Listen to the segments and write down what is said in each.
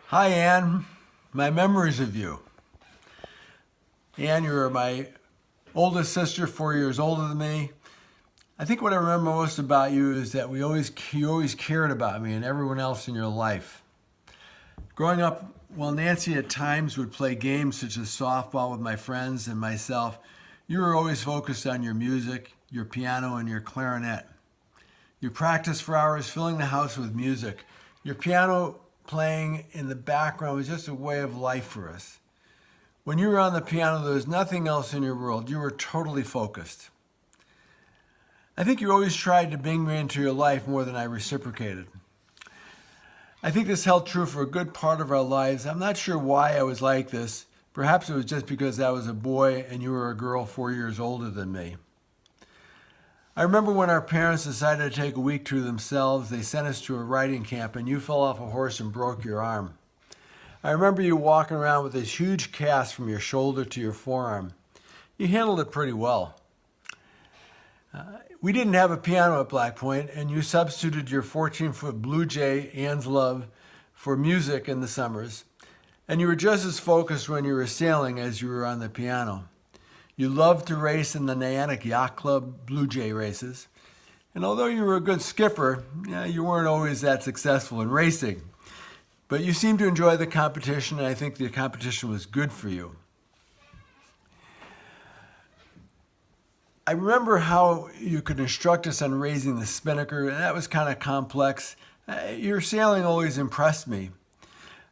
Hi, Anne. My memories of you. Anne, you were my oldest sister, 4 years older than me. I think what I remember most about you is that you always cared about me and everyone else in your life. Growing up, while Nancy at times would play games such as softball with my friends and myself, you were always focused on your music, your piano, and your clarinet. You practiced for hours, filling the house with music. Your piano playing in the background was just a way of life for us. When you were on the piano, there was nothing else in your world. You were totally focused. I think you always tried to bring me into your life more than I reciprocated. I think this held true for a good part of our lives. I'm not sure why I was like this. Perhaps it was just because I was a boy and you were a girl 4 years older than me. I remember when our parents decided to take a week to themselves, they sent us to a riding camp and you fell off a horse and broke your arm. I remember you walking around with this huge cast from your shoulder to your forearm. You handled it pretty well. We didn't have a piano at Black Point, and you substituted your 14-foot Blue Jay, Anne's Love, for music in the summers. And you were just as focused when you were sailing as you were on the piano. You loved to race in the Nyack Yacht Club Blue Jay races. And although you were a good skipper, you weren't always that successful in racing. But you seemed to enjoy the competition, and I think the competition was good for you. I remember how you could instruct us on raising the spinnaker, and that was kind of complex. Your sailing always impressed me.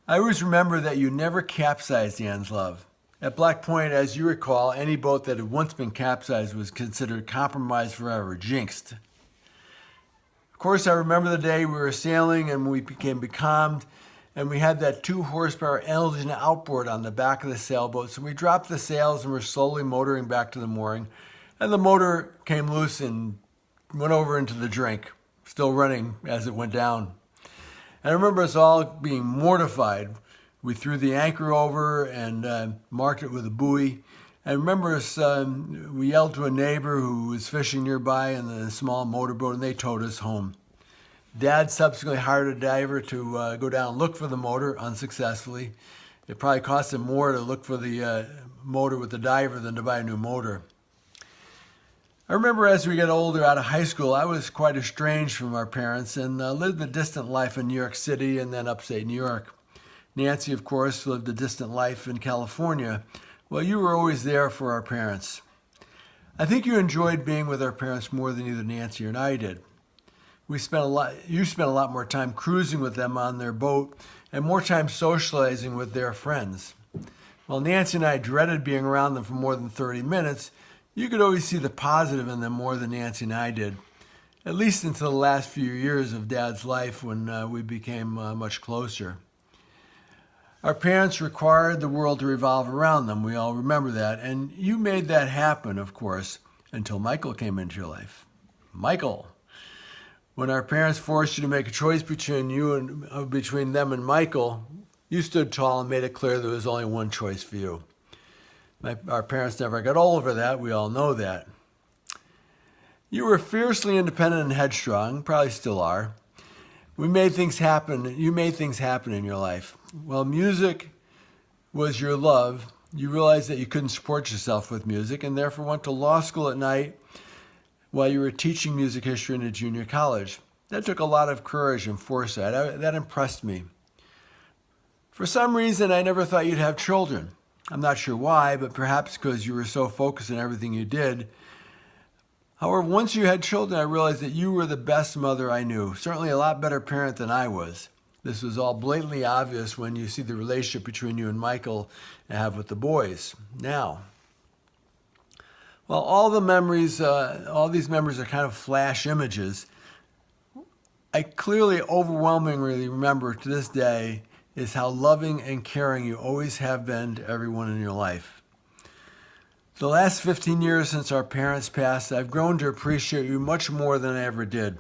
I always remember that you never capsized Anne's Love. At Black Point, as you recall, any boat that had once been capsized was considered compromised forever, jinxed. Of course, I remember the day we were sailing and we became becalmed, and we had that 2-horsepower engine outboard on the back of the sailboat, so we dropped the sails and were slowly motoring back to the mooring. And the motor came loose and went over into the drink, still running as it went down. And I remember us all being mortified. We threw the anchor over and marked it with a buoy. I remember we yelled to a neighbor who was fishing nearby in a small motorboat, and they towed us home. Dad subsequently hired a diver to go down and look for the motor unsuccessfully. It probably cost him more to look for the motor with the diver than to buy a new motor. I remember as we got older out of high school, I was quite estranged from our parents and lived a distant life in New York City and then upstate New York. Nancy, of course, lived a distant life in California. Well, you were always there for our parents. I think you enjoyed being with our parents more than either Nancy or I did. You spent a lot more time cruising with them on their boat and more time socializing with their friends. While Nancy and I dreaded being around them for more than 30 minutes, you could always see the positive in them more than Nancy and I did, at least until the last few years of Dad's life when we became much closer. Our parents required the world to revolve around them. We all remember that. And you made that happen, of course, until Michael came into your life. Michael. When our parents forced you to make a choice between them and Michael, you stood tall and made it clear there was only one choice for you. Our parents never got over that. We all know that. You were fiercely independent and headstrong, probably still are. We made things happen. You made things happen in your life. While music was your love, you realized that you couldn't support yourself with music and therefore went to law school at night while you were teaching music history in a junior college. That took a lot of courage and foresight. That impressed me. For some reason, I never thought you'd have children. I'm not sure why, but perhaps because you were so focused on everything you did. However, once you had children, I realized that you were the best mother I knew, certainly a lot better parent than I was. This was all blatantly obvious when you see the relationship between you and Michael have with the boys. Now, while all these memories are kind of flash images, I clearly, overwhelmingly remember to this day is how loving and caring you always have been to everyone in your life. The last 15 years since our parents passed, I've grown to appreciate you much more than I ever did.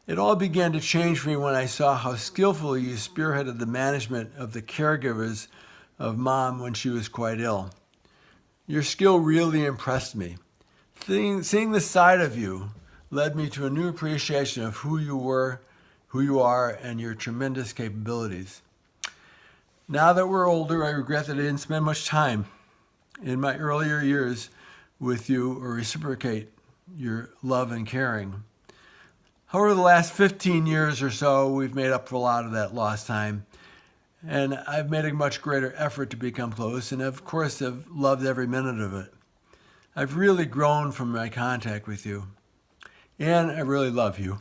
It all began to change for me when I saw how skillfully you spearheaded the management of the caregivers of Mom when she was quite ill. Your skill really impressed me. Seeing this side of you led me to a new appreciation of who you were, who you are, and your tremendous capabilities. Now that we're older, I regret that I didn't spend much time in my earlier years with you or reciprocate your love and caring. However, the last 15 years or so, we've made up for a lot of that lost time. And I've made a much greater effort to become close, and of course, have loved every minute of it. I've really grown from my contact with you, and I really love you.